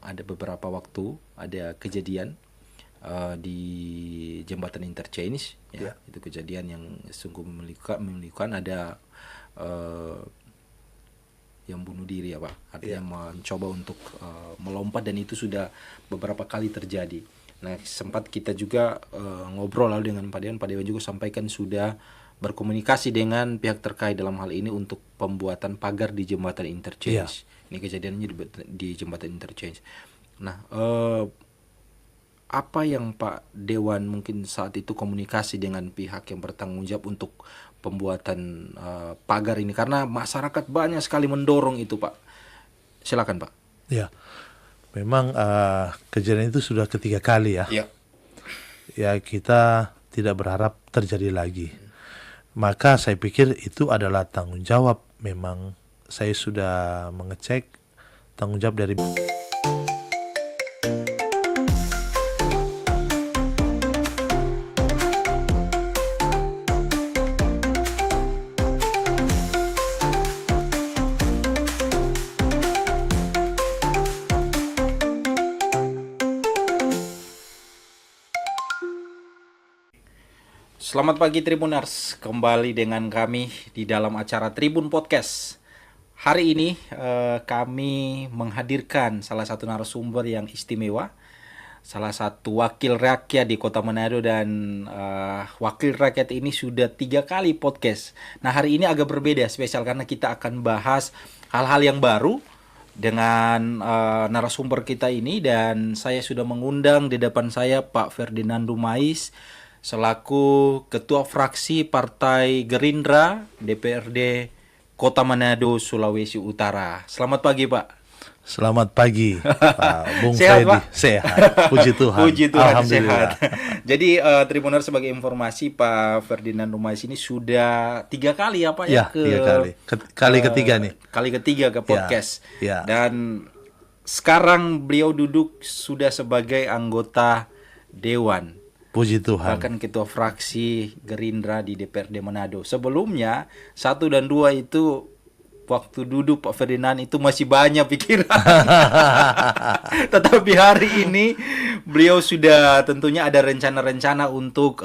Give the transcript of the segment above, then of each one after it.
ada beberapa waktu ada kejadian di jembatan interchange, ya. Itu kejadian yang sungguh memilukan. Ada yang bunuh diri ya Pak, artinya mencoba untuk melompat, dan itu sudah beberapa kali terjadi. Nah, sempat kita juga ngobrol lalu dengan Pak Dewan juga sampaikan sudah berkomunikasi dengan pihak terkait dalam hal ini untuk pembuatan pagar di jembatan interchange. Ini kejadiannya di jembatan interchange. Nah, apa yang Pak Dewan mungkin saat itu komunikasi dengan pihak yang bertanggung jawab untuk pembuatan pagar ini, karena masyarakat banyak sekali mendorong itu Pak. Silakan Pak. Ya, memang kejadian itu sudah ketiga kali ya. Ya, kita tidak berharap terjadi lagi. Maka saya pikir itu adalah tanggung jawab. Memang saya sudah mengecek tanggung jawab dari Selamat pagi Tribuners, kembali dengan kami di dalam acara Tribun Podcast. Hari ini kami menghadirkan salah satu narasumber yang istimewa, salah satu wakil rakyat di Kota Manado, dan wakil rakyat ini sudah 3 kali podcast. Nah, hari ini agak berbeda, spesial karena kita akan bahas hal-hal yang baru dengan narasumber kita ini, dan saya sudah mengundang di depan saya Pak Ferdinand Dumais selaku Ketua Fraksi Partai Gerindra DPRD Kota Manado, Sulawesi Utara. Selamat pagi Pak. Selamat pagi Pak Bung Sehat, Freddy. Pak? Sehat, puji Tuhan. Puji Tuhan, Alhamdulillah. sehat. Jadi Tribuner, sebagai informasi, Pak Ferdinand Dumais ini sudah 3 kali ya Pak Ya, 3 kali. Kali ketiga nih. Kali ketiga ke podcast. Ya. Dan sekarang beliau duduk sudah sebagai anggota Dewan, Puji Tuhan. bahkan ketua fraksi Gerindra di DPRD Manado. Sebelumnya 1 dan 2 itu waktu duduk Pak Ferdinand itu masih banyak pikiran. Tetapi hari ini beliau sudah tentunya ada rencana-rencana untuk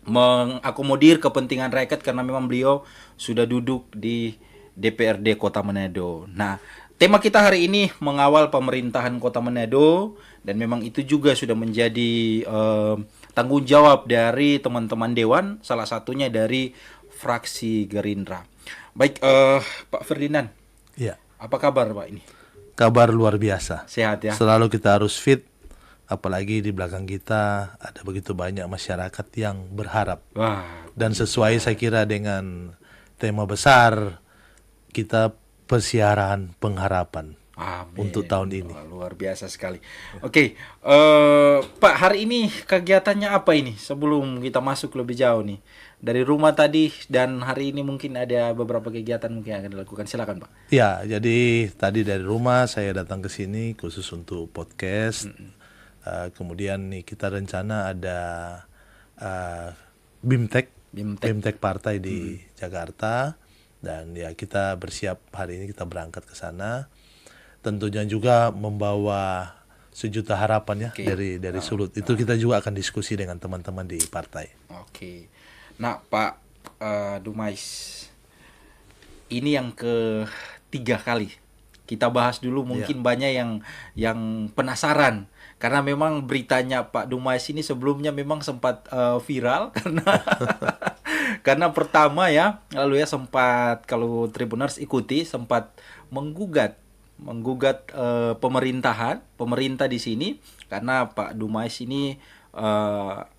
mengakomodir kepentingan rakyat, karena memang beliau sudah duduk di DPRD Kota Manado. Nah, tema kita hari ini mengawal pemerintahan Kota Manado, dan memang itu juga sudah menjadi tanggung jawab dari teman-teman Dewan, salah satunya dari fraksi Gerindra. Baik, Pak Ferdinand. Ya. Apa kabar Pak ini? Kabar luar biasa. Sehat ya? Selalu kita harus fit, apalagi di belakang kita ada begitu banyak masyarakat yang berharap. Wah. Dan sesuai saya kira dengan tema besar kita, persiaran pengharapan. Amin. Untuk tahun ini. Luar biasa sekali. Oke, Pak, hari ini kegiatannya apa ini? Sebelum kita masuk lebih jauh nih, dari rumah tadi dan hari ini mungkin ada beberapa kegiatan mungkin yang akan dilakukan. Silakan Pak. Ya, jadi tadi dari rumah saya datang ke sini khusus untuk podcast. Kemudian nih kita rencana ada BIMTEK partai di Jakarta, dan ya kita bersiap hari ini kita berangkat ke sana. Tentunya juga membawa sejuta harapan ya dari Sulut. Itu kita juga akan diskusi dengan teman-teman di partai. Oke. Nah, Pak Dumais, ini yang ketiga kali. Kita bahas dulu, mungkin banyak yang penasaran, karena memang beritanya Pak Dumais ini sebelumnya memang sempat viral karena pertama ya, lalu ya sempat, kalau Tribuners ikuti, sempat menggugat pemerintah di sini, karena Pak Dumais ini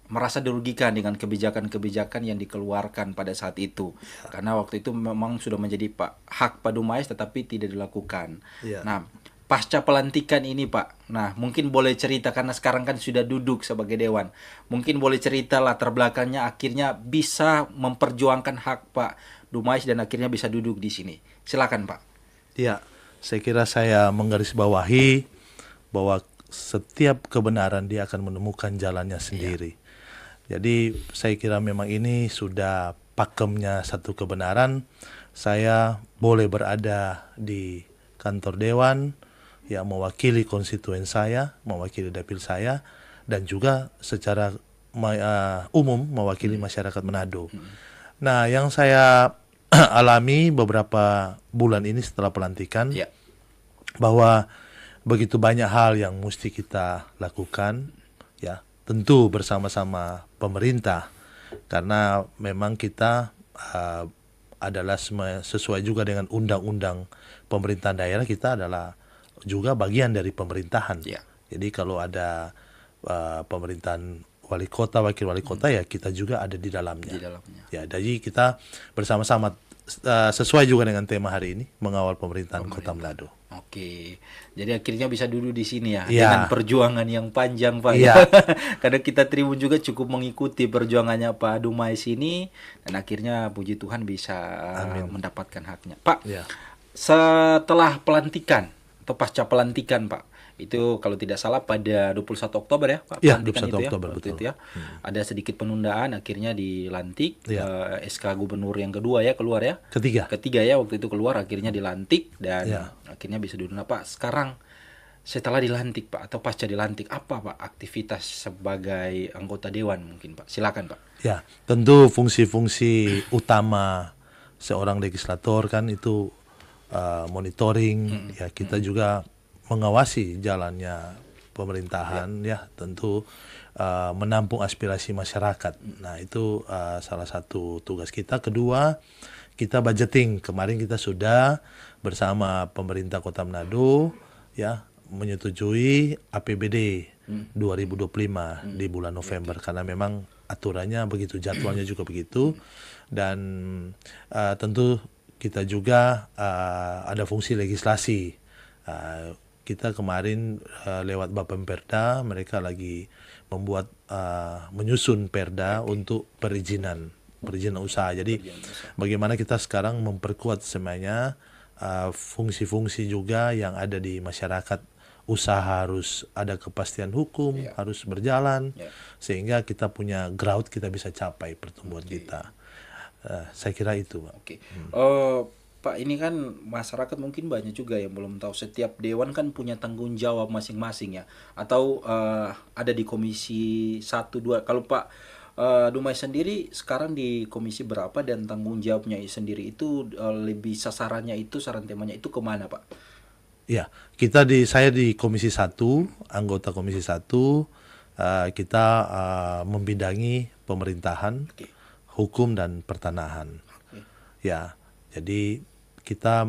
merasa dirugikan dengan kebijakan-kebijakan yang dikeluarkan pada saat itu. Karena waktu itu memang sudah menjadi hak Pak Dumais tetapi tidak dilakukan. Nah, pasca pelantikan ini Pak, nah mungkin boleh cerita, karena sekarang kan sudah duduk sebagai Dewan, mungkin boleh cerita latar belakangnya akhirnya bisa memperjuangkan hak Pak Dumais dan akhirnya bisa duduk di sini. Silakan Pak. Iya. Saya kira saya menggarisbawahi bahwa setiap kebenaran dia akan menemukan jalannya sendiri. Jadi saya kira memang ini sudah pakemnya satu kebenaran. Saya boleh berada di kantor Dewan, ya mewakili konstituen saya, mewakili dapil saya, dan juga secara umum mewakili masyarakat Manado. Nah, yang saya alami beberapa bulan ini setelah pelantikan, bahwa begitu banyak hal yang mesti kita lakukan, ya tentu bersama-sama pemerintah, karena memang kita adalah sesuai juga dengan undang-undang pemerintahan daerah, kita adalah juga bagian dari pemerintahan. Jadi kalau ada pemerintahan wali kota, wakil wali kota, ya kita juga ada di dalamnya. Ya, jadi kita bersama-sama sesuai juga dengan tema hari ini, mengawal pemerintahan Kota Manado. Oke, jadi akhirnya bisa duduk di sini ya, dengan perjuangan yang panjang, Pak. Karena kita Tribun juga cukup mengikuti perjuangannya Pak Dumais ini, dan akhirnya puji Tuhan bisa mendapatkan haknya, Pak. Setelah pelantikan atau pasca pelantikan, Pak, itu kalau tidak salah pada 21 Oktober ya, Pak. 21 Oktober, betul. Itu ya. Ada sedikit penundaan, akhirnya dilantik. SK Gubernur yang kedua ya keluar ya. Ketiga ya, waktu itu keluar, akhirnya dilantik dan akhirnya bisa duduk. Nah, Pak, sekarang setelah dilantik, Pak, atau pasca dilantik, apa Pak aktivitas sebagai anggota dewan mungkin, Pak? Silakan, Pak. Ya, tentu fungsi-fungsi utama seorang legislator kan itu monitoring, ya kita juga mengawasi jalannya pemerintahan, ya tentu menampung aspirasi masyarakat. Nah, itu salah satu tugas kita. Kedua, kita budgeting. Kemarin kita sudah bersama pemerintah Kota Manado ya menyetujui APBD 2025 di bulan November, karena memang aturannya begitu, jadwalnya juga begitu. Dan tentu kita juga ada fungsi legislasi. Kita kemarin lewat Bapemperda, mereka lagi membuat menyusun perda untuk perizinan usaha. Jadi bagaimana kita sekarang memperkuat semuanya fungsi-fungsi juga yang ada di masyarakat. Usaha harus ada kepastian hukum, harus berjalan, sehingga kita punya growth, kita bisa capai pertumbuhan kita. Saya kira itu, Pak. Pak, ini kan masyarakat mungkin banyak juga yang belum tahu, setiap dewan kan punya tanggung jawab masing-masing ya, atau ada di komisi 1, 2. Kalau Pak Dumais sendiri sekarang di komisi berapa, dan tanggung jawabnya sendiri itu lebih sasarannya itu, saran temanya itu kemana, Pak? Ya, saya di komisi 1, anggota komisi 1, kita membidangi pemerintahan, hukum dan pertanahan. Ya, jadi kita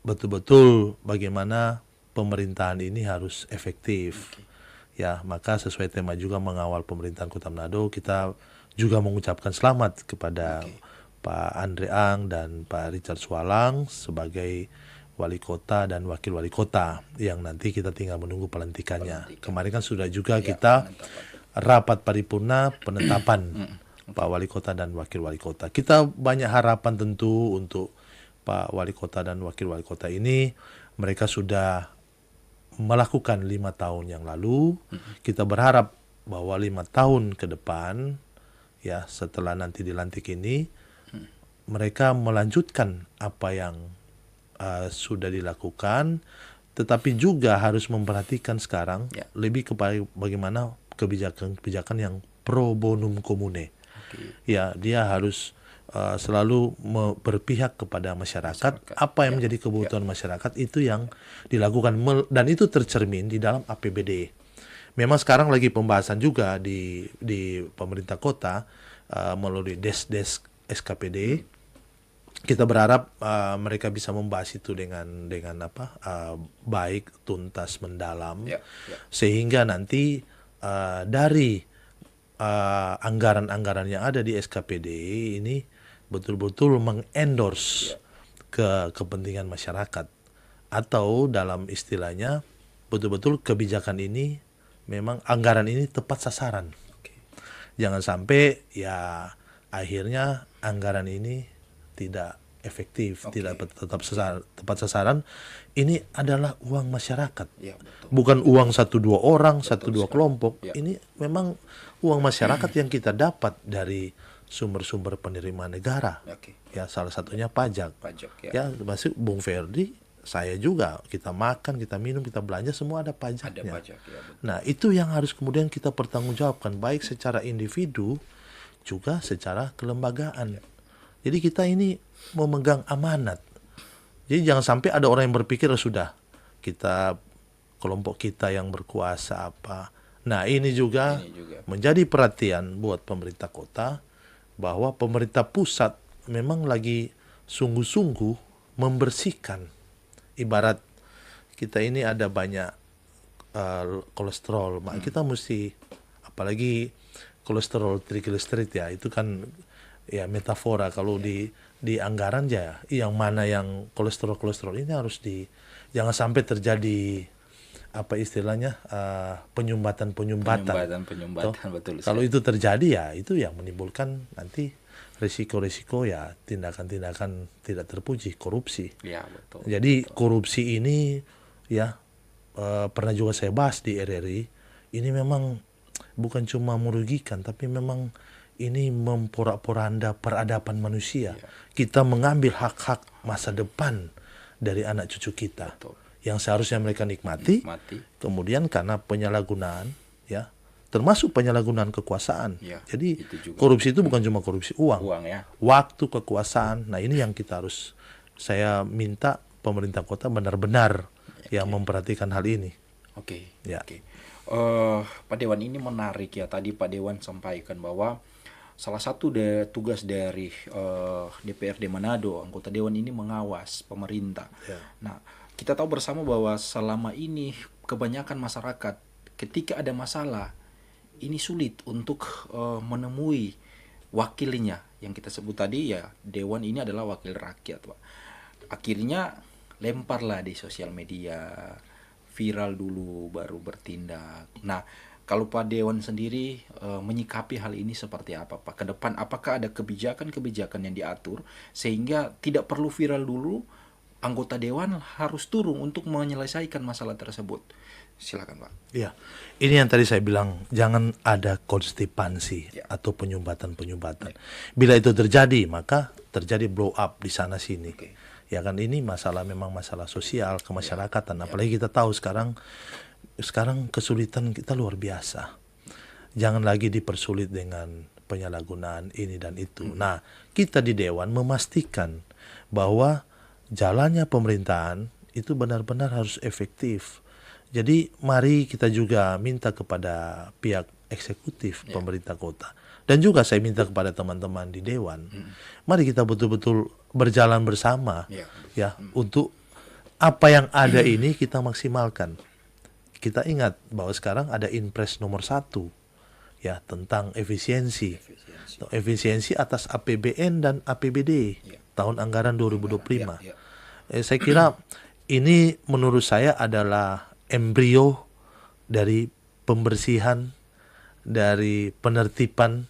betul-betul bagaimana pemerintahan ini harus efektif. Ya, maka sesuai tema juga mengawal pemerintahan Kota Manado, kita juga mengucapkan selamat kepada Pak Andre Ang dan Pak Richard Swalang sebagai wali kota dan wakil wali kota, yang nanti kita tinggal menunggu pelantikannya. Kemarin kan sudah juga kita rapat paripurna penetapan Pak Wali Kota dan Wakil Wali Kota. Kita banyak harapan tentu untuk Pak Wali Kota dan Wakil Wali Kota ini. Mereka sudah melakukan 5 tahun yang lalu. Kita berharap bahwa 5 tahun ke depan, ya setelah nanti dilantik ini, mereka melanjutkan apa yang sudah dilakukan, tetapi juga harus memperhatikan sekarang lebih kepada bagaimana kebijakan-kebijakan yang pro bonum comune. Ya, dia harus selalu berpihak kepada masyarakat. Apa yang menjadi kebutuhan masyarakat itu yang dilakukan, dan itu tercermin di dalam APBD. Memang sekarang lagi pembahasan juga di pemerintah kota melalui des SKPD. Kita berharap mereka bisa membahas itu dengan baik, tuntas, mendalam, sehingga nanti dari anggaran-anggaran yang ada di SKPD ini betul-betul mengendorse ke kepentingan masyarakat, atau dalam istilahnya betul-betul kebijakan ini memang anggaran ini tepat sasaran. Jangan sampai ya akhirnya anggaran ini tidak efektif, tidak tepat sasaran. Ini adalah uang masyarakat, bukan uang 1-2 orang, 1-2 kelompok. Ini memang uang masyarakat yang kita dapat dari sumber-sumber penerimaan negara. Ya, salah satunya pajak. Ya, masuk Bung Ferdi saya juga, kita makan, kita minum, kita belanja, semua ada pajaknya. Ada pajak, ya, betul. Nah, itu yang harus kemudian kita pertanggungjawabkan, baik secara individu juga secara kelembagaan. Jadi kita ini memegang amanat. Jadi jangan sampai ada orang yang berpikir sudah kita kelompok kita yang berkuasa apa. Nah, ini juga menjadi perhatian buat pemerintah kota bahwa pemerintah pusat memang lagi sungguh-sungguh membersihkan. Ibarat kita ini ada banyak kolesterol, maka kita mesti, apalagi kolesterol triglycerid ya, itu kan ya metafora. Kalau di anggaran ya, yang mana yang kolesterol ini harus jangan sampai terjadi apa istilahnya penyumbatan, betul. Kalau itu terjadi ya itu yang menimbulkan nanti risiko-risiko ya tindakan-tindakan tidak terpuji, korupsi. Ya, betul. Jadi korupsi ini ya pernah juga saya bahas di RRI, ini memang bukan cuma merugikan, tapi memang ini memporak-poranda peradaban manusia. Ya. Kita mengambil hak-hak masa depan dari anak cucu kita. Betul. Yang seharusnya mereka nikmati. Kemudian karena penyalahgunaan, ya, termasuk penyalahgunaan kekuasaan. Ya, jadi itu korupsi itu bukan cuma korupsi uang ya. Waktu, kekuasaan. Nah, ini yang kita harus, saya minta pemerintah kota benar-benar yang memperhatikan hal ini. Oke. Ya. Pak Dewan, ini menarik ya, tadi Pak Dewan sampaikan bahwa salah satu tugas dari DPRD Manado, anggota Dewan ini mengawas pemerintah. Ya. Nah, kita tahu bersama bahwa selama ini kebanyakan masyarakat ketika ada masalah ini sulit untuk menemui wakilnya, yang kita sebut tadi ya, Dewan ini adalah wakil rakyat, Pak. Akhirnya lemparlah di sosial media, viral dulu baru bertindak. Nah, kalau Pak Dewan sendiri menyikapi hal ini seperti apa, Pak? Ke depan apakah ada kebijakan-kebijakan yang diatur sehingga tidak perlu viral dulu, anggota Dewan harus turun untuk menyelesaikan masalah tersebut? Silakan, Pak. Ya, ini yang tadi saya bilang, jangan ada konstipansi atau penyumbatan. Bila itu terjadi, maka terjadi blow up di sana sini. Ya kan, ini memang masalah sosial kemasyarakatan. Apalagi kita tahu sekarang kesulitan kita luar biasa. Jangan lagi dipersulit dengan penyalahgunaan ini dan itu. Nah, kita di Dewan memastikan bahwa jalannya pemerintahan itu benar-benar harus efektif. Jadi mari kita juga minta kepada pihak eksekutif pemerintah kota, dan juga saya minta kepada teman-teman di Dewan, mari kita betul-betul berjalan bersama untuk apa yang ada ini kita maksimalkan. Kita ingat bahwa sekarang ada Inpres nomor 1 ya tentang efisiensi atas APBN dan APBD tahun anggaran 2025. Saya kira ini menurut saya adalah embrio dari pembersihan, dari penertiban,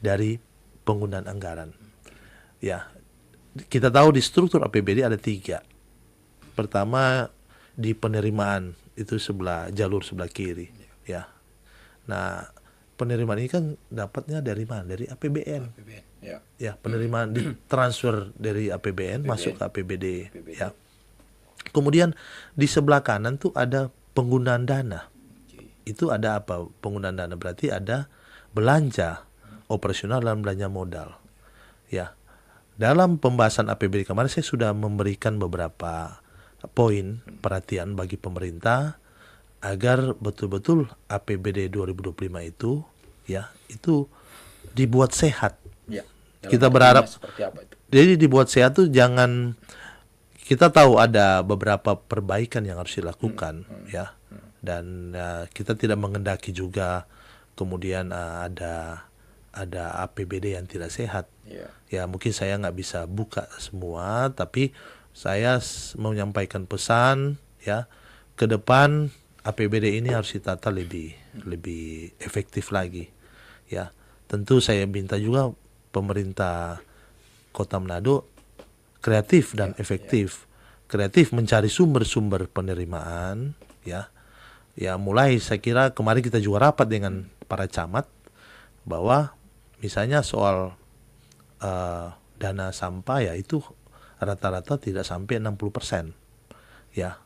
dari penggunaan anggaran. Ya, kita tahu di struktur APBD ada 3. Pertama di penerimaan, itu jalur sebelah kiri. Ya. Nah, penerimaan ini kan dapatnya dari mana? Dari APBN. Ya, penerimaan ditransfer dari APBN masuk ke APBD. Ya. Kemudian di sebelah kanan tuh ada penggunaan dana. Itu ada apa? Penggunaan dana berarti ada belanja operasional dan belanja modal. Ya. Dalam pembahasan APBD kemarin saya sudah memberikan beberapa poin perhatian bagi pemerintah agar betul-betul APBD 2025 itu itu dibuat sehat. Ya. Kita berharap seperti apa itu? Jadi dibuat sehat tuh jangan, kita tahu ada beberapa perbaikan yang harus dilakukan ya, dan kita tidak mengendaki juga kemudian ada APBD yang tidak sehat. Ya mungkin saya nggak bisa buka semua, tapi saya menyampaikan pesan ya, ke depan APBD ini harus ditata lebih efektif lagi ya. Tentu saya minta juga pemerintah Kota Manado kreatif dan efektif. Kreatif mencari sumber-sumber penerimaan ya. Ya mulai saya kira kemarin kita juga rapat dengan para camat bahwa misalnya soal dana sampah ya itu rata-rata tidak sampai 60%. Ya,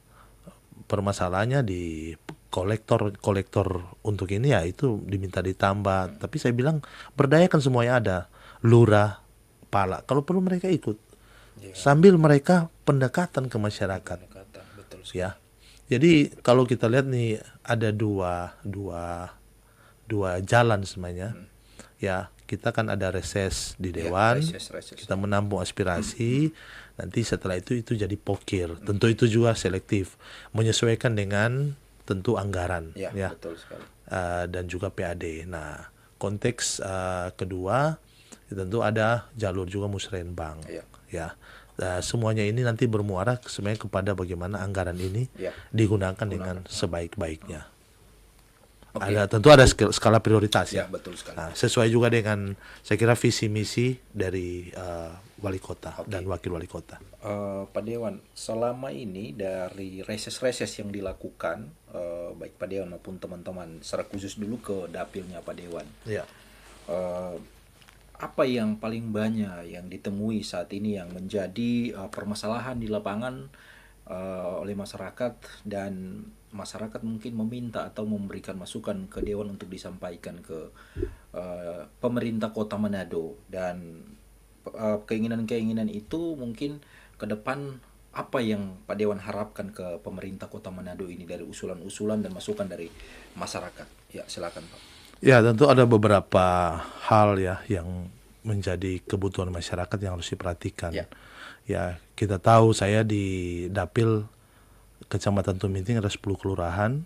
permasalahannya di kolektor untuk ini ya itu diminta ditambah. Tapi saya bilang berdayakan semuanya ada. Lurah, pala, kalau perlu mereka ikut. Sambil mereka pendekatan ke masyarakat. Betul sekali. Ya. Jadi kalau kita lihat nih ada dua jalan sebenarnya. Ya, kita kan ada reses di dewan, reses. kita menampung aspirasi, nanti setelah itu jadi pokir. Tentu itu juga selektif, menyesuaikan dengan tentu anggaran, ya. Betul sekali. Dan juga PAD. Nah, konteks kedua tentu ada jalur juga musrenbang, ya. Semuanya ini nanti bermuara sebenarnya kepada bagaimana anggaran ini digunakan dengan sebaik-baiknya. Tentu ada skala prioritas ya. Betul sekali. Nah, sesuai juga dengan saya kira visi misi dari wali kota dan wakil wali kota. Pak Dewan, selama ini dari reses-reses yang dilakukan, baik Pak Dewan maupun teman-teman, secara khusus dulu ke dapilnya Pak Dewan. Ya. Apa yang paling banyak yang ditemui saat ini yang menjadi permasalahan di lapangan oleh masyarakat, dan masyarakat mungkin meminta atau memberikan masukan ke Dewan untuk disampaikan ke pemerintah Kota Manado, dan keinginan-keinginan itu mungkin ke depan apa yang Pak Dewan harapkan ke pemerintah Kota Manado ini dari usulan-usulan dan masukan dari masyarakat? Ya, silakan Pak. Ya, tentu ada beberapa hal ya yang menjadi kebutuhan masyarakat yang harus diperhatikan. Ya, kita tahu saya di Dapil Kecamatan Tuminting ada 10 kelurahan,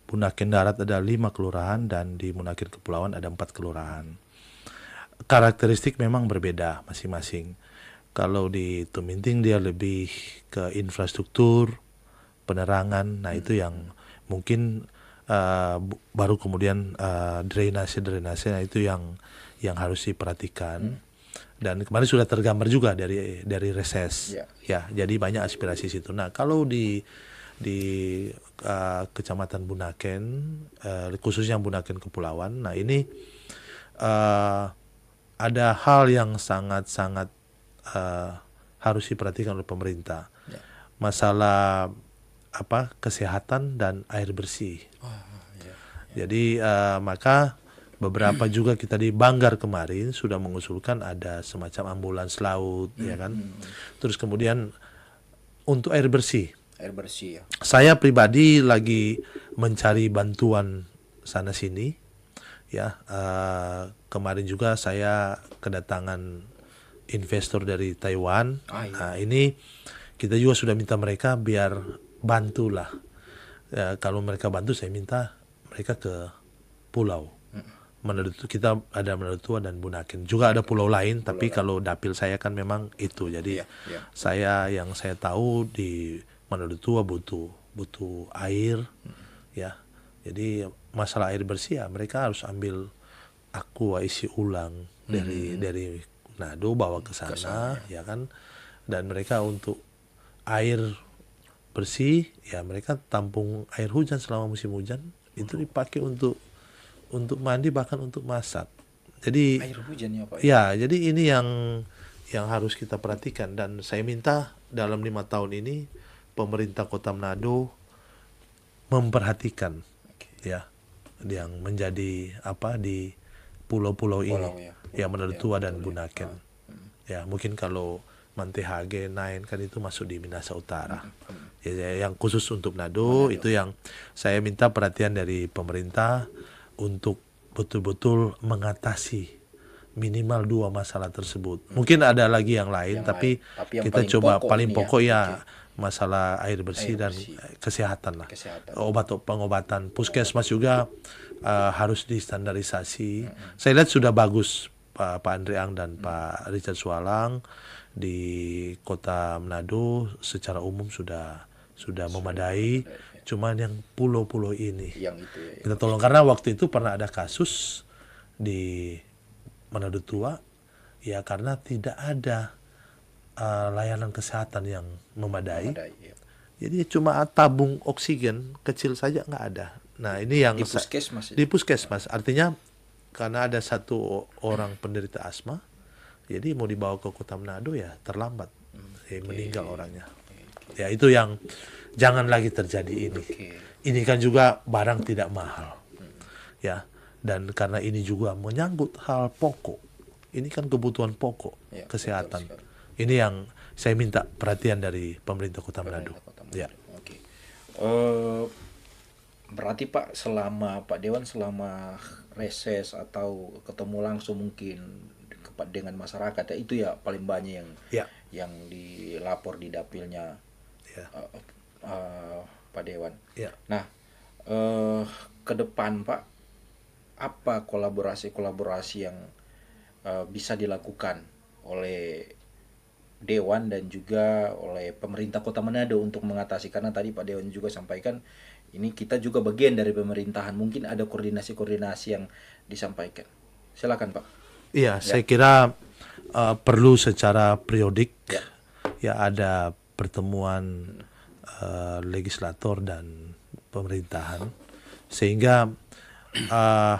Bunaken Darat ada 5 kelurahan, dan di Bunaken Kepulauan ada 4 kelurahan. Karakteristik memang berbeda masing-masing. Kalau di Tuminting dia lebih ke infrastruktur, penerangan, nah itu yang mungkin baru kemudian drainase, nah itu yang harus diperhatikan. Dan kemarin sudah tergambar juga dari reses. Ya, jadi banyak aspirasi situ. Nah, kalau di Kecamatan Bunaken, khususnya Bunaken Kepulauan, nah ini ada hal yang sangat-sangat harus diperhatikan oleh pemerintah. Masalah kesehatan dan air bersih. Jadi maka beberapa juga kita di Banggar kemarin sudah mengusulkan ada semacam ambulans laut, ya kan. Terus kemudian untuk air bersih. Ya. Saya pribadi lagi mencari bantuan sana sini, ya. Kemarin juga saya kedatangan investor dari Taiwan. Nah, ini kita juga sudah minta mereka biar bantulah. Kalau mereka bantu, saya minta mereka ke pulau. Kita ada Manado Tua dan Bunaken. Juga ada pulau lain, tapi kalau dapil saya kan memang itu. Jadi yang saya tahu di Manado Tua butuh air, ya. Jadi masalah air bersih ya mereka harus ambil aqua isi ulang dari Manado bawa ke sana, ya kan. Dan mereka untuk air bersih ya mereka tampung air hujan selama musim hujan itu dipakai untuk mandi, bahkan untuk masak. Jadi air hujan ya Pak. Ya, jadi ini yang harus kita perhatikan, dan saya minta dalam 5 tahun ini pemerintah Kota Manado memperhatikan ya yang menjadi di pulau-pulau ini, ya Manado Tua dan Bunaken. Ya, mungkin kalau Mantehage, Nain kan itu masuk di Minahasa Utara. Ya, yang khusus untuk Manado itu yang saya minta perhatian dari pemerintah untuk betul-betul mengatasi minimal 2 masalah tersebut. Mungkin ada lagi yang lain, tapi kita coba paling pokok ya masalah air bersih dan kesehatan lah. Pengobatan puskesmas juga harus distandarisasi. Saya lihat sudah bagus Pak Andre Ang dan Pak Richard Sualang di Kota Manado secara umum sudah memadai. Cuman yang pulau-pulau ini kita tolong, karena waktu itu pernah ada kasus di Manado Tua ya karena tidak ada layanan kesehatan yang memadai. Jadi cuma tabung oksigen kecil saja nggak ada. Nah, ini yang di puskesmas. Artinya karena ada 1 orang penderita asma, jadi mau dibawa ke Kota Manado ya terlambat, meninggal orangnya. Ya, itu yang jangan lagi terjadi ini. Ini kan juga barang tidak mahal, ya. Dan karena ini juga menyangkut hal pokok, ini kan kebutuhan pokok kesehatan. Ini yang saya minta perhatian dari pemerintah Kota Manado. Ya. Oke. Berarti Pak, selama Pak Dewan selama reses atau ketemu langsung mungkin dengan masyarakat ya, itu ya paling banyak yang dilapor di dapilnya Pak Dewan. Nah, ke depan Pak, apa kolaborasi yang bisa dilakukan oleh Dewan dan juga oleh pemerintah Kota Manado untuk mengatasi, karena tadi Pak Dewan juga sampaikan ini kita juga bagian dari pemerintahan, mungkin ada koordinasi yang disampaikan. Silakan Pak. Iya, saya kira perlu secara periodik ya ada pertemuan legislator dan pemerintahan, sehingga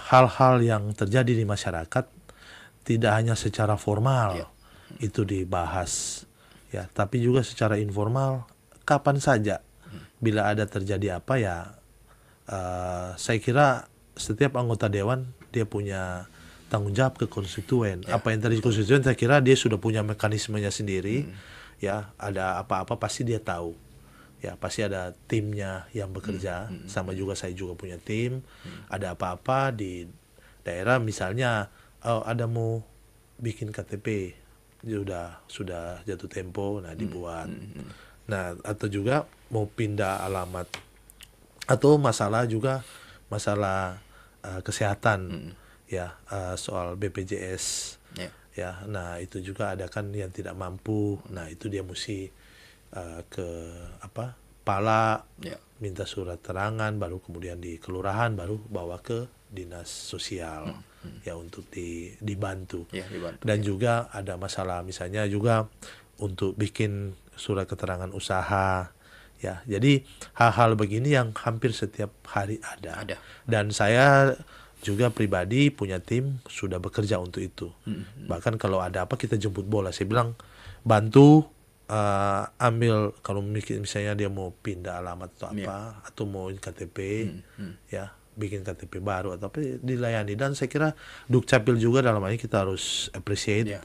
hal-hal yang terjadi di masyarakat tidak hanya secara formal itu dibahas, ya, tapi juga secara informal kapan saja bila ada terjadi apa ya. Saya kira setiap anggota dewan dia punya tanggung jawab ke konstituen. Apa yang terjadi di konstituen, saya kira dia sudah punya mekanismenya sendiri. Ya, ada apa-apa pasti dia tahu. Ya, pasti ada timnya yang bekerja. Sama juga saya juga punya tim. Ada apa-apa di daerah, misalnya ada mau bikin KTP, sudah jatuh tempo, nah dibuat. Nah, atau juga mau pindah alamat, atau masalah kesehatan, ya, soal BPJS, ya. Nah, itu juga ada kan yang tidak mampu. Nah, itu dia mesti ke Pala, minta surat terangan, baru kemudian di kelurahan, baru bawa ke dinas sosial, ya, untuk dibantu. Dan juga ada masalah misalnya juga untuk bikin surat keterangan usaha, ya. Jadi hal-hal begini yang hampir setiap hari ada. Dan saya juga pribadi punya tim sudah bekerja untuk itu. Bahkan kalau ada apa kita jemput bola, saya bilang bantu ambil, kalau misalnya dia mau pindah alamat atau apa, atau mau KTP, ya, bikin KTP baru atau apa, dilayani. Dan saya kira Dukcapil juga dalam hal ini kita harus appreciate,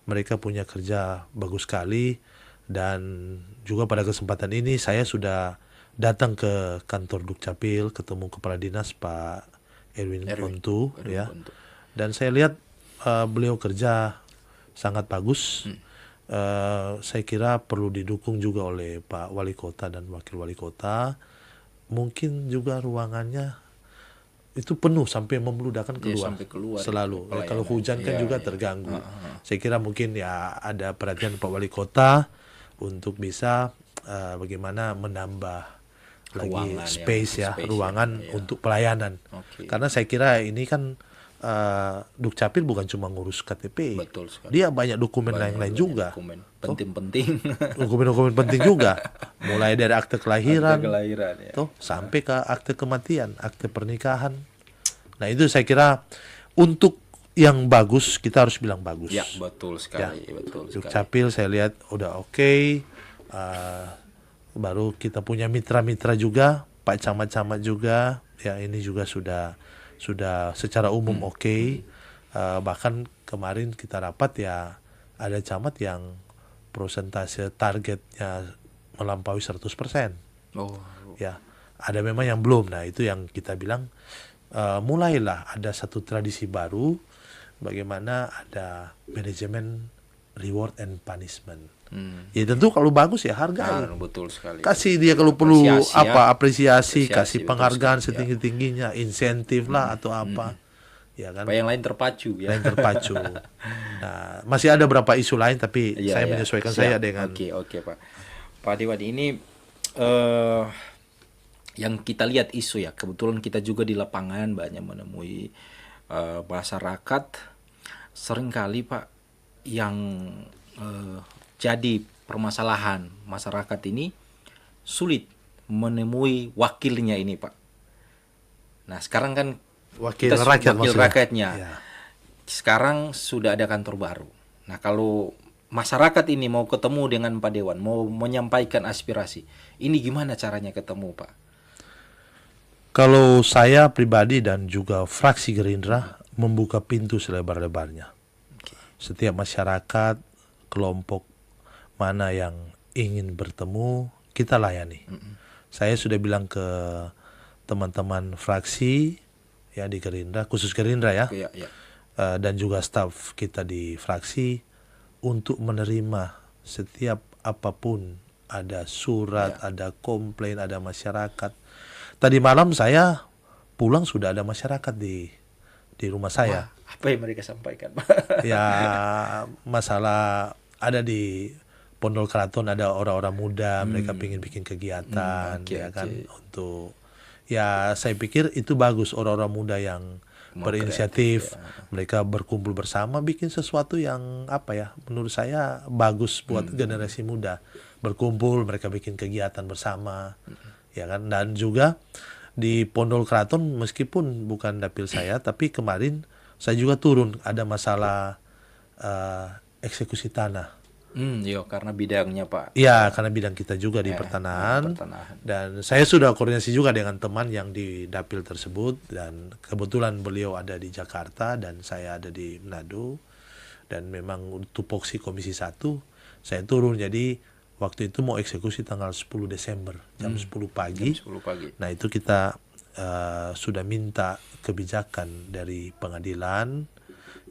mereka punya kerja bagus sekali. Dan juga pada kesempatan ini saya sudah datang ke kantor Dukcapil, ketemu Kepala Dinas Pak Erwin Pontu, ya. Dan saya lihat beliau kerja sangat bagus. Saya kira perlu didukung juga oleh Pak Wali Kota dan Wakil Wali Kota. Mungkin juga ruangannya itu penuh sampai membludakkan keluar, selalu. Kalau hujan kan juga terganggu. Saya kira mungkin ya ada perhatian Pak Wali Kota untuk bisa bagaimana menambah lagi ruangan untuk pelayanan. Karena saya kira ini kan Dukcapil bukan cuma ngurus KTP, dia banyak dokumen lain-lain juga, penting-penting, dokumen-dokumen penting juga, mulai dari akte kelahiran, sampai ke akte kematian, akte pernikahan. Nah, itu saya kira untuk yang bagus kita harus bilang bagus. Ya, betul sekali, betul sekali. Dukcapil saya lihat udah oke. Baru kita punya mitra-mitra juga, Pak Camat-camat juga, ya, ini juga sudah secara umum oke. Bahkan kemarin kita rapat ya ada camat yang persentase targetnya melampaui 100%. Ya, ada memang yang belum. Nah, itu yang kita bilang mulailah ada satu tradisi baru, bagaimana ada manajemen reward and punishment. Ya tentu kalau bagus ya hargai. Betul sekali. Kasih dia kalau perlu apresiasi, kasih penghargaan setinggi-tingginya, insentif lah atau apa. Ya kan. Yang lain terpacu ya. Nah, masih ada beberapa isu lain tapi saya menyesuaikan saya dengan. Oke Pak. Pak Dewan, ini yang kita lihat isu ya. Kebetulan kita juga di lapangan banyak menemui masyarakat, seringkali Pak yang jadi permasalahan masyarakat ini sulit menemui wakilnya ini Pak. Nah, sekarang kan wakil rakyatnya. Sekarang sudah ada kantor baru. Nah, kalau masyarakat ini mau ketemu dengan Pak Dewan, mau menyampaikan aspirasi. Ini gimana caranya ketemu, Pak? Kalau saya pribadi dan juga fraksi Gerindra membuka pintu selebar-lebarnya. Setiap masyarakat, kelompok mana yang ingin bertemu, kita layani. Saya sudah bilang ke teman-teman fraksi ya di Gerindra, khusus Gerindra ya, dan juga staf kita di fraksi untuk menerima setiap apapun, ada surat, ada komplain, ada masyarakat. Tadi malam saya pulang sudah ada masyarakat di rumah saya. Wah, apa yang mereka sampaikan, Pak? Ya masalah ada di Pondok Keraton, ada orang-orang muda, mereka pengen bikin kegiatan, untuk ya saya pikir itu bagus, orang-orang muda yang berinisiatif, mereka berkumpul bersama bikin sesuatu yang menurut saya bagus buat generasi muda, berkumpul, mereka bikin kegiatan bersama, ya kan. Dan juga di Pondok Keraton meskipun bukan dapil saya, tapi kemarin saya juga turun, ada masalah eksekusi tanah. Iya, karena bidangnya Pak. Iya, karena bidang kita juga di pertanahan. Dan saya sudah koordinasi juga dengan teman yang di dapil tersebut, dan kebetulan beliau ada di Jakarta dan saya ada di Manado. Dan memang tupoksi Komisi 1 saya turun, jadi waktu itu mau eksekusi tanggal 10 Desember jam 10 pagi. Jam 10 pagi. Nah, itu kita sudah minta kebijakan dari pengadilan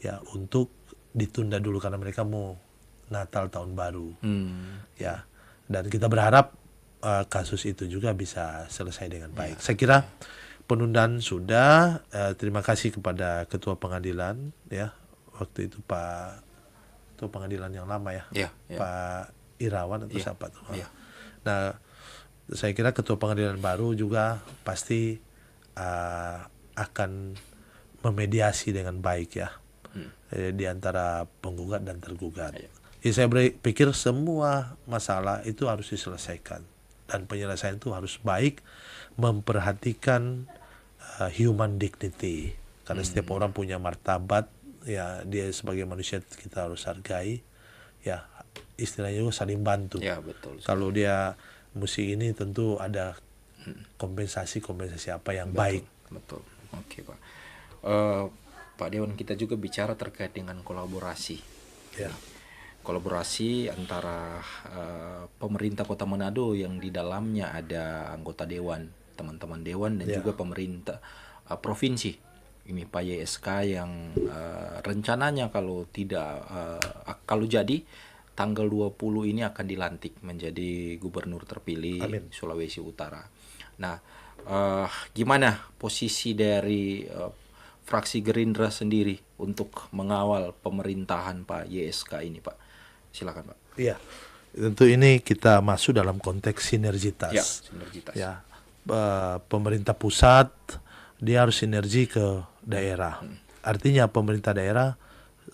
ya untuk ditunda dulu karena mereka mau Natal tahun baru, ya, dan kita berharap kasus itu juga bisa selesai dengan baik. Saya kira penundaan sudah. Terima kasih kepada Ketua Pengadilan, ya, waktu itu Pak Ketua Pengadilan yang lama ya, Pak Irawan atau siapa tuh. Nah, saya kira Ketua Pengadilan baru juga pasti akan memediasi dengan baik ya, di antara penggugat dan tergugat. Jadi saya pikir semua masalah itu harus diselesaikan, dan penyelesaian itu harus baik, memperhatikan human dignity, karena setiap orang punya martabat ya, dia sebagai manusia kita harus hargai ya, istilahnya juga saling bantu. Ya, betul. Kalau dia mesti ini tentu ada kompensasi apa yang baik. Betul. Oke, Pak. Pak Dewan, kita juga bicara terkait dengan kolaborasi. Ya. Kolaborasi antara pemerintah Kota Manado yang di dalamnya ada anggota dewan, teman-teman dewan, dan juga pemerintah provinsi. Ini Pak YSK yang rencananya kalau jadi tanggal 20 ini akan dilantik menjadi gubernur terpilih Sulawesi Utara. Nah, gimana posisi dari fraksi Gerindra sendiri untuk mengawal pemerintahan Pak YSK ini, Pak? Silakan, Pak. Iya, tentu ini kita masuk dalam konteks sinergitas. Ya, sinergitas. Ya, pemerintah pusat dia harus sinergi ke daerah. Artinya pemerintah daerah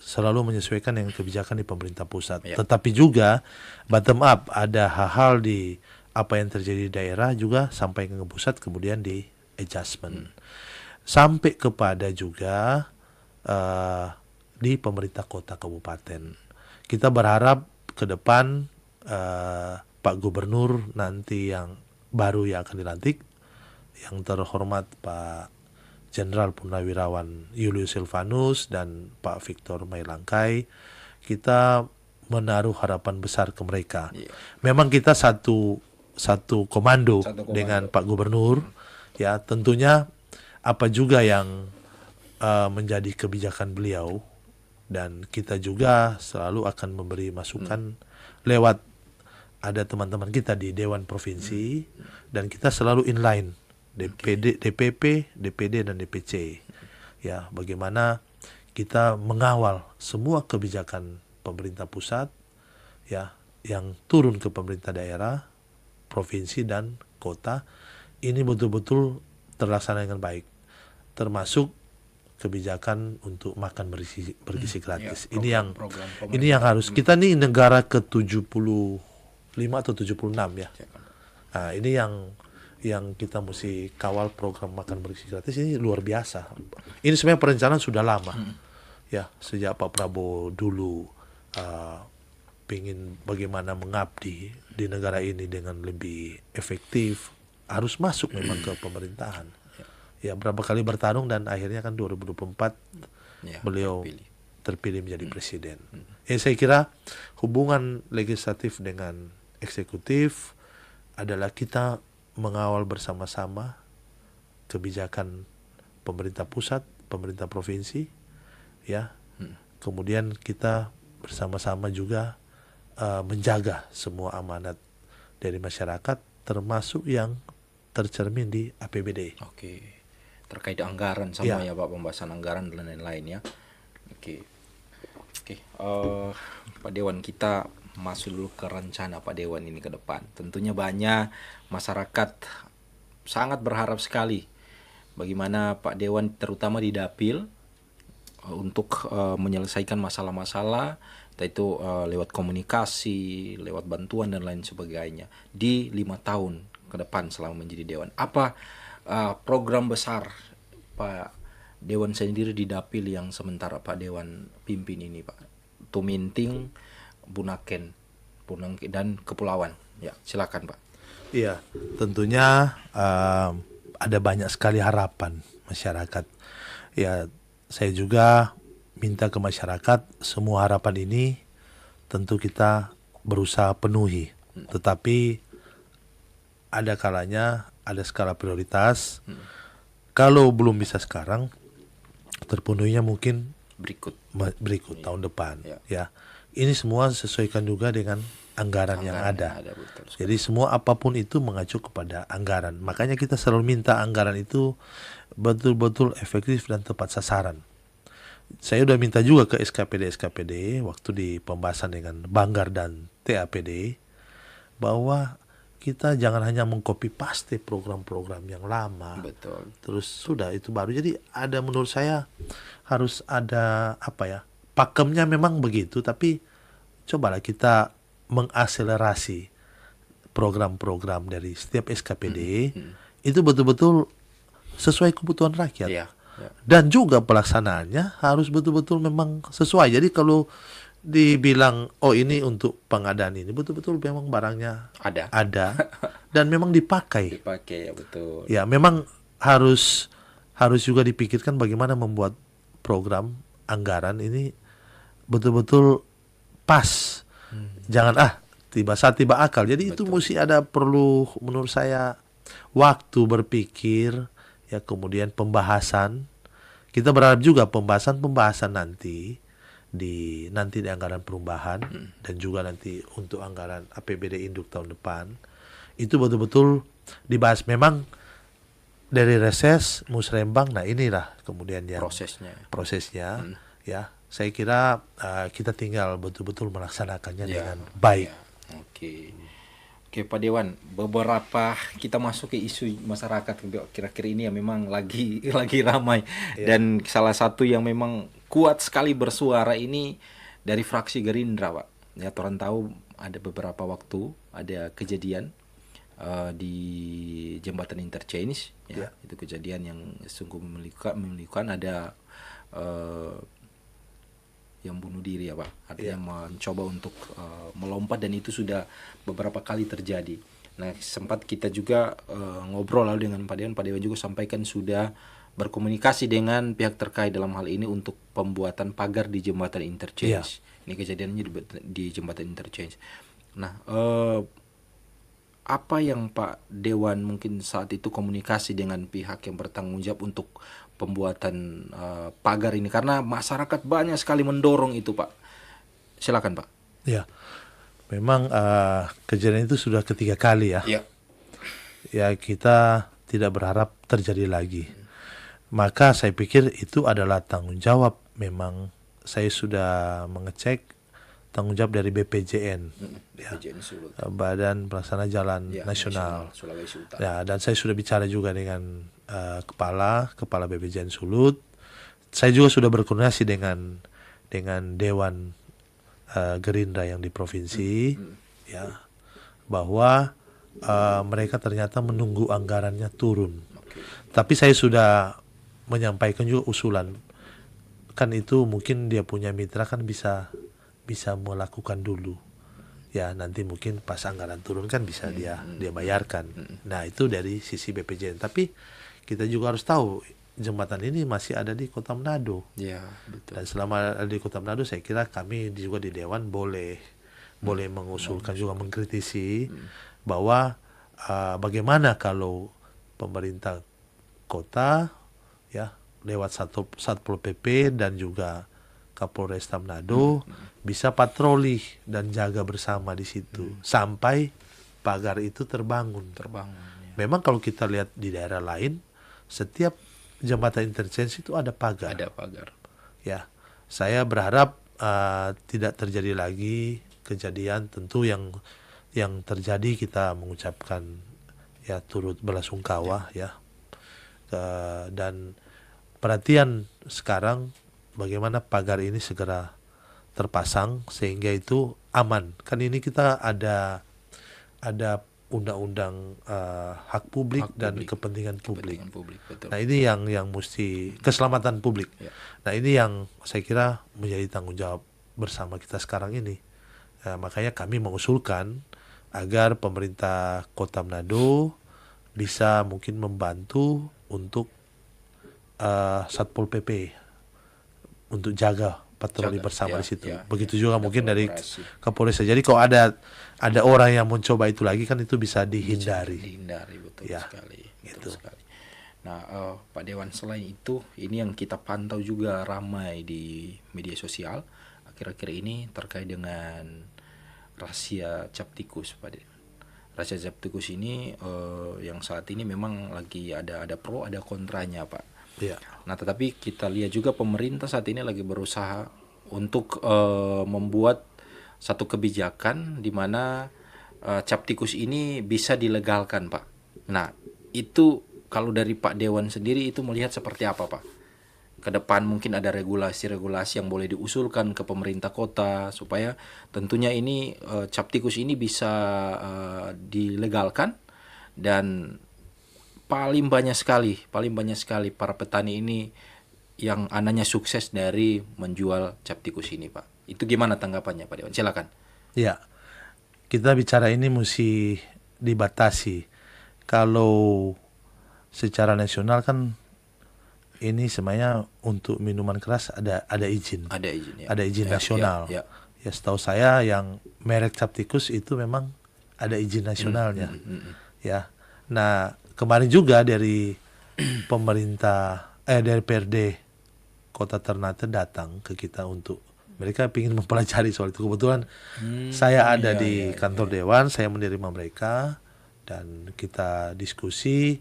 selalu menyesuaikan dengan kebijakan di pemerintah pusat. Tetapi juga bottom up, ada hal-hal di apa yang terjadi di daerah juga sampai ke pusat, kemudian di adjustment. Sampai kepada juga di pemerintah kota kabupaten. Kita berharap ke depan Pak Gubernur nanti yang baru yang akan dilantik, yang terhormat Pak Jenderal Purnawirawan Julius Silvanus dan Pak Victor Mailangkai, kita menaruh harapan besar ke mereka. Memang kita satu komando dengan Pak Gubernur, ya, tentunya apa juga yang menjadi kebijakan beliau, dan kita juga selalu akan memberi masukan lewat ada teman-teman kita di Dewan Provinsi, dan kita selalu inline DPP, DPD, dan DPC. Ya, bagaimana kita mengawal semua kebijakan pemerintah pusat ya yang turun ke pemerintah daerah, provinsi, dan kota, ini betul-betul terlaksana dengan baik, termasuk kebijakan untuk makan bergizi gratis. Ini yang harus kita, nih negara ke-75 atau 76 ya. Nah, ini yang kita mesti kawal, program makan bergizi gratis ini luar biasa. Ini sebenarnya perencanaan sudah lama. Ya, sejak Pak Prabowo dulu kepingin bagaimana mengabdi di negara ini dengan lebih efektif, harus masuk memang ke pemerintahan. Ya, berapa kali bertarung dan akhirnya kan 2024 beliau terpilih menjadi presiden. Saya kira hubungan legislatif dengan eksekutif adalah kita mengawal bersama-sama kebijakan pemerintah pusat, pemerintah provinsi, ya. Kemudian kita bersama-sama juga menjaga semua amanat dari masyarakat, termasuk yang tercermin di APBD. Oke. Terkait anggaran sama ya Pak, pembahasan anggaran dan lain-lain ya. Oke. Pak Dewan, kita masuk dulu ke rencana Pak Dewan ini ke depan. Tentunya banyak masyarakat sangat berharap sekali bagaimana Pak Dewan terutama di Dapil untuk menyelesaikan masalah-masalah, yaitu lewat komunikasi, lewat bantuan dan lain sebagainya di 5 tahun ke depan selama menjadi Dewan. Apa program besar Pak Dewan sendiri di Dapil yang sementara Pak Dewan pimpin ini Pak? Tuminting, Bunaken, dan Kepulauan. Ya, silakan Pak. Iya, tentunya ada banyak sekali harapan masyarakat. Ya, saya juga minta ke masyarakat semua harapan ini tentu kita berusaha penuhi. Tetapi ada kalanya ada skala prioritas. Kalau belum bisa sekarang, terpenuhinya mungkin berikut tahun depan. Ya, ini semua sesuaikan juga dengan anggaran yang ada. Jadi semua apapun itu mengacu kepada anggaran. Makanya kita selalu minta anggaran itu betul-betul efektif dan tepat sasaran. Saya udah minta juga ke SKPD waktu di pembahasan dengan Banggar dan TAPD bahwa kita jangan hanya mengcopy paste program-program yang lama. Betul. Terus sudah itu baru. Jadi ada, menurut saya harus ada pakemnya memang begitu, tapi cobalah kita mengakselerasi program-program dari setiap SKPD itu betul-betul sesuai kebutuhan rakyat. Dan juga pelaksanaannya harus betul-betul memang sesuai. Jadi kalau dibilang ini untuk pengadaan ini betul-betul memang barangnya ada dan memang dipakai ya, betul. Ya, memang harus juga dipikirkan bagaimana membuat program anggaran ini betul-betul pas. Jangan tiba akal. Jadi betul. Itu mesti perlu menurut saya waktu berpikir, ya, kemudian pembahasan. Kita berharap juga pembahasan nanti di anggaran perubahan dan juga nanti untuk anggaran APBD Induk tahun depan itu betul-betul dibahas. Memang dari reses musrembang, nah inilah kemudian yang prosesnya ya. Saya kira kita tinggal betul-betul melaksanakannya dengan baik. Oke Pak Dewan, beberapa kita masuk ke isu masyarakat kira-kira ini yang memang lagi ramai dan salah satu yang memang kuat sekali bersuara ini dari fraksi Gerindra Pak. Ya, orang tahu ada beberapa waktu ada kejadian di jembatan interchange, itu kejadian yang sungguh memilukan, ada yang bunuh diri ya Pak, artinya mencoba untuk melompat, dan itu sudah beberapa kali terjadi. Nah, sempat kita juga ngobrol lalu dengan Pak Dewan juga sampaikan sudah berkomunikasi dengan pihak terkait dalam hal ini untuk pembuatan pagar di jembatan interchange. Ini kejadiannya di jembatan interchange. Nah, apa yang Pak Dewan mungkin saat itu komunikasi dengan pihak yang bertanggung jawab untuk pembuatan pagar ini, karena masyarakat banyak sekali mendorong itu Pak. Silakan Pak. Ya, memang kejadian itu sudah ketiga kali ya. Ya, kita tidak berharap terjadi lagi. Maka saya pikir itu adalah tanggung jawab. Memang saya sudah mengecek tanggung jawab dari BPJN, Badan Pelaksana Jalan Nasional. Ya, dan saya sudah bicara juga dengan kepala BPJN Sulut. Saya juga sudah berkoordinasi dengan Dewan Gerindra yang di provinsi, ya, bahwa mereka ternyata menunggu anggarannya turun. Tapi saya sudah menyampaikan juga usulan, kan itu mungkin dia punya mitra kan bisa melakukan dulu ya nanti mungkin pas anggaran turun kan bisa dia bayarkan. Nah itu dari sisi BPJN. Tapi kita juga harus tahu jembatan ini masih ada di Kota Manado. Ya, betul. Dan selama ada di Kota Manado, saya kira kami juga di Dewan boleh mengusulkan juga mengkritisi bahwa bagaimana kalau pemerintah kota ya lewat Satpol PP dan juga Kapolresta Manado bisa patroli dan jaga bersama di situ sampai pagar itu terbangun. Ya. Memang kalau kita lihat di daerah lain, setiap jembatan interchange itu ada pagar. Ada pagar. Ya, saya berharap tidak terjadi lagi kejadian. Tentu yang terjadi kita mengucapkan ya turut belasungkawa ya. Dan perhatian sekarang bagaimana pagar ini segera terpasang sehingga itu aman. Kan ini kita ada undang-undang hak publik dan kepentingan publik. Betul. Nah ini yang mesti keselamatan publik. Ya. Nah ini yang saya kira menjadi tanggung jawab bersama kita sekarang ini. Makanya kami mengusulkan agar pemerintah Kota Manado bisa mungkin membantu untuk Satpol PP untuk jaga patroli bersama di situ. Begitu juga mungkin dari Kapolres. Jadi kalau ada orang yang mencoba itu lagi kan itu bisa dihindari. Betul sekali. Betul sekali. Nah, Pak Dewan, selain itu ini yang kita pantau juga ramai di media sosial akhir-akhir ini terkait dengan rahasia cap tikus, Pak Dewan. Rahasia cap tikus ini yang saat ini memang lagi ada pro ada kontranya, Pak. Ya. Nah, tetapi kita lihat juga pemerintah saat ini lagi berusaha untuk membuat satu kebijakan di mana cap tikus ini bisa dilegalkan, Pak. Nah, itu kalau dari Pak Dewan sendiri itu melihat seperti apa, Pak? Ke depan mungkin ada regulasi-regulasi yang boleh diusulkan ke pemerintah kota supaya tentunya ini cap tikus ini bisa dilegalkan dan paling banyak sekali para petani ini yang anaknya sukses dari menjual cap tikus ini, Pak. Itu gimana tanggapannya, Pak Dewan? Silakan. Ya, kita bicara ini mesti dibatasi. Kalau secara nasional kan ini sebenarnya untuk minuman keras ada izin. Ada izin, ya. Ada izin nasional. Ya. Ya, setahu saya yang merek cap tikus itu memang ada izin nasionalnya. Ya. Nah, kemarin juga dari pemerintah dari PRD Kota Ternate datang ke kita untuk mereka ingin mempelajari soal itu. Kebetulan saya ada di kantor Dewan, saya menerima mereka dan kita diskusi.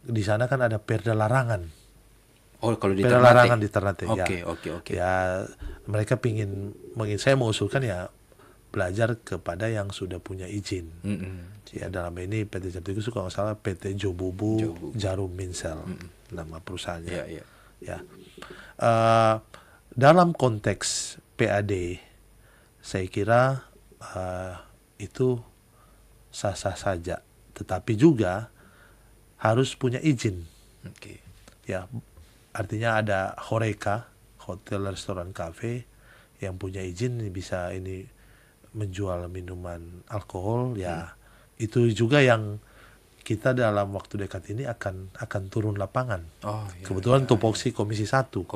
Di sana kan ada perda larangan. Oh, kalau di perda Ternate. Larangan di Ternate. Oke. Ya, mereka saya mengusulkan ya belajar kepada yang sudah punya izin. Ya, dalam ini PT Cap Tikus kalau nggak salah PT Jobubu Jarum Minsel nama perusahaannya. Ya. Dalam konteks PAD saya kira itu sah-sah saja, tetapi juga harus punya izin. Ya, artinya ada Horeca, hotel, restoran, kafe yang punya izin bisa menjual minuman alkohol. Ya, itu juga yang kita dalam waktu dekat ini akan turun lapangan. Kebetulan tupoksi Komisi 1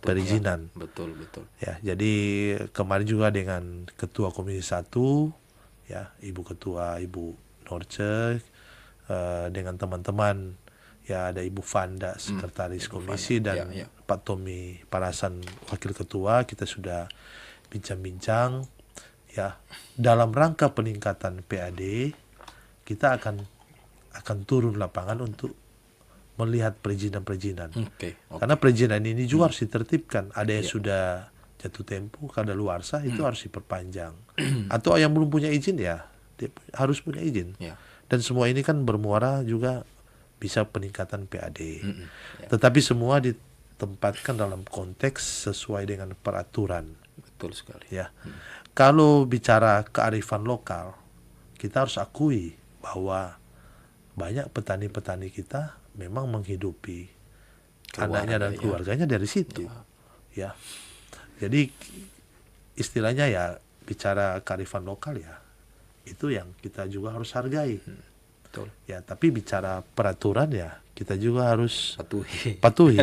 perizinan. Ya. Betul. Ya, jadi kemarin juga dengan Ketua Komisi 1 ya, Ibu Norce dengan teman-teman ya, ada Ibu Fanda sekretaris komisi dan Pak Tommy Parasan wakil ketua. Kita sudah bincang-bincang ya, dalam rangka peningkatan PAD kita akan turun lapangan untuk melihat perizinan-perizinan. Karena perizinan ini juga harus ditertibkan. Ada yang sudah jatuh tempo, kadaluarsa itu harus diperpanjang. Atau yang belum punya izin ya dia harus punya izin. Dan semua ini kan bermuara juga bisa peningkatan PAD. Tetapi semua ditempatkan dalam konteks sesuai dengan peraturan. Betul sekali. Ya. Kalau bicara kearifan lokal, kita harus akui bahwa banyak petani-petani kita memang menghidupi anaknya dan keluarganya dari situ. Ya. Jadi istilahnya ya bicara kearifan lokal ya, itu yang kita juga harus hargai. Betul. Ya, tapi bicara peraturan ya kita juga harus Patuhi.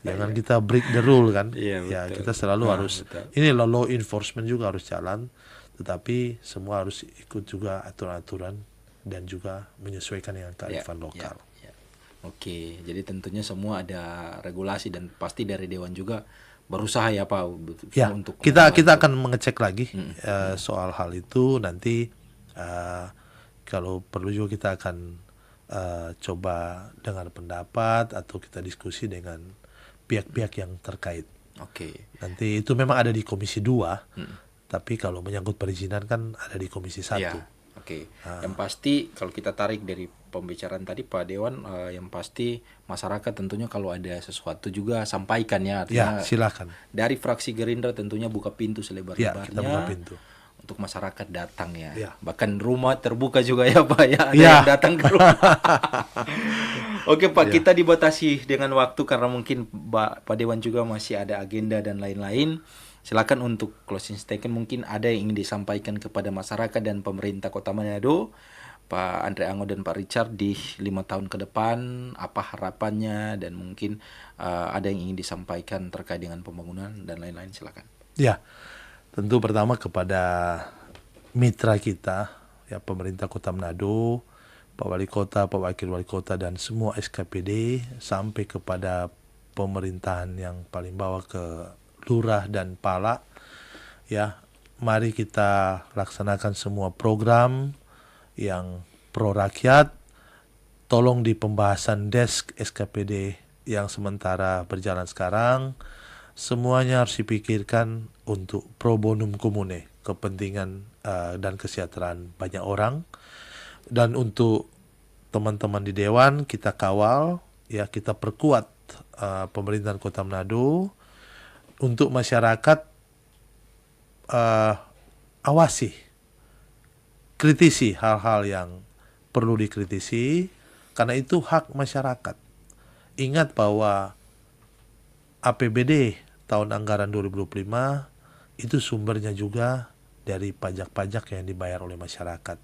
Jangan kita break the rule kan. Iya, Ya, betul. kita selalu harus, betul. ini law enforcement juga harus jalan, tetapi semua harus ikut juga aturan-aturan dan juga menyesuaikan dengan kearifan lokal. Ya. Oke, jadi tentunya semua ada regulasi dan pasti dari Dewan juga berusaha ya Pak Ya, untuk kita akan mengecek lagi soal hal itu nanti. Kalau perlu juga kita akan coba dengar pendapat atau kita diskusi dengan pihak-pihak yang terkait. Oke. Nanti itu memang ada di Komisi 2, tapi kalau menyangkut perizinan kan ada di Komisi 1. Ya, oke. Yang pasti kalau kita tarik dari pembicaraan tadi Pak Dewan, yang pasti masyarakat tentunya kalau ada sesuatu juga sampaikan ya. Artinya Ya, silakan. dari fraksi Gerindra tentunya buka pintu Ya, selebar-lebarnya. kita buka pintu. Untuk masyarakat datang ya. Ya. Bahkan rumah terbuka juga ya Pak ya. Ada Ya. yang datang ke rumah. Oke Pak, kita dibatasi dengan waktu karena mungkin Pak Dewan juga masih ada agenda dan lain-lain. Silakan untuk closing statement, mungkin ada yang ingin disampaikan kepada masyarakat dan pemerintah Kota Manado, Pak Andre Ango dan Pak Richard di 5 tahun ke depan, apa harapannya dan mungkin ada yang ingin disampaikan terkait dengan pembangunan dan lain-lain, silakan. Ya, tentu pertama kepada mitra kita, ya pemerintah Kota Manado, Pak Wali Kota, Pak Wakil Wali Kota, dan semua SKPD, sampai kepada pemerintahan yang paling bawah ke Lurah dan Pala, ya mari kita laksanakan semua program yang pro rakyat. Tolong di pembahasan desk SKPD yang sementara berjalan sekarang, semuanya harus dipikirkan untuk pro bonum comune, kepentingan dan kesejahteraan banyak orang. Dan untuk teman-teman di Dewan, kita kawal, ya kita perkuat pemerintahan Kota Manado. Untuk masyarakat, awasi, kritisi hal-hal yang perlu dikritisi, karena itu hak masyarakat. Ingat bahwa APBD tahun anggaran 2025 itu sumbernya juga dari pajak-pajak yang dibayar oleh masyarakat.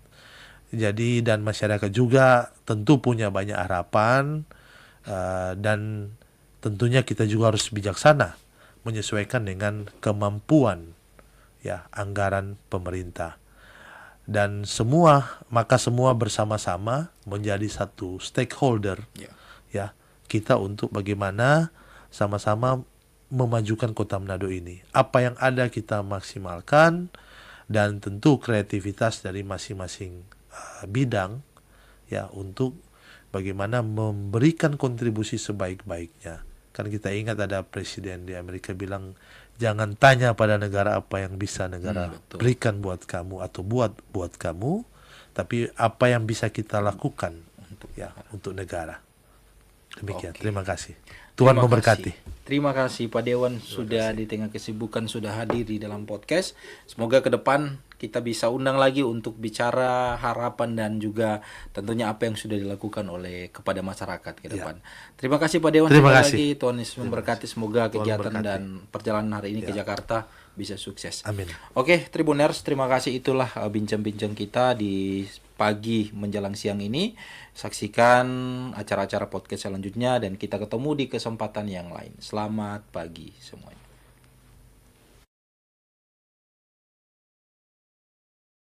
Jadi dan masyarakat juga tentu punya banyak harapan, dan tentunya kita juga harus bijaksana menyesuaikan dengan kemampuan ya anggaran pemerintah. Dan maka semua bersama-sama menjadi satu stakeholder ya kita untuk bagaimana sama-sama memajukan Kota Manado ini. Apa yang ada kita maksimalkan, dan tentu kreativitas dari masing-masing bidang ya untuk bagaimana memberikan kontribusi sebaik-baiknya. Kan kita ingat ada presiden di Amerika bilang, jangan tanya pada negara apa yang bisa negara berikan buat kamu atau buat kamu, tapi apa yang bisa kita lakukan untuk negara. Demikian. Terima kasih. Tuhan memberkati. Terima kasih Pak Dewan sudah di tengah kesibukan sudah hadir di dalam podcast. Semoga ke depan kita bisa undang lagi untuk bicara harapan dan juga tentunya apa yang sudah dilakukan oleh kepada masyarakat ke depan. Terima kasih Pak Dewan. Terima kasih. Lagi. Tuhan Yesus memberkati. Semoga kegiatan dan perjalanan hari ini ke Jakarta bisa sukses. Amin. Oke, Tribuners, terima kasih. Itulah bincang-bincang kita di pagi menjelang siang ini. Saksikan acara-acara podcast selanjutnya dan kita ketemu di kesempatan yang lain. Selamat pagi semuanya.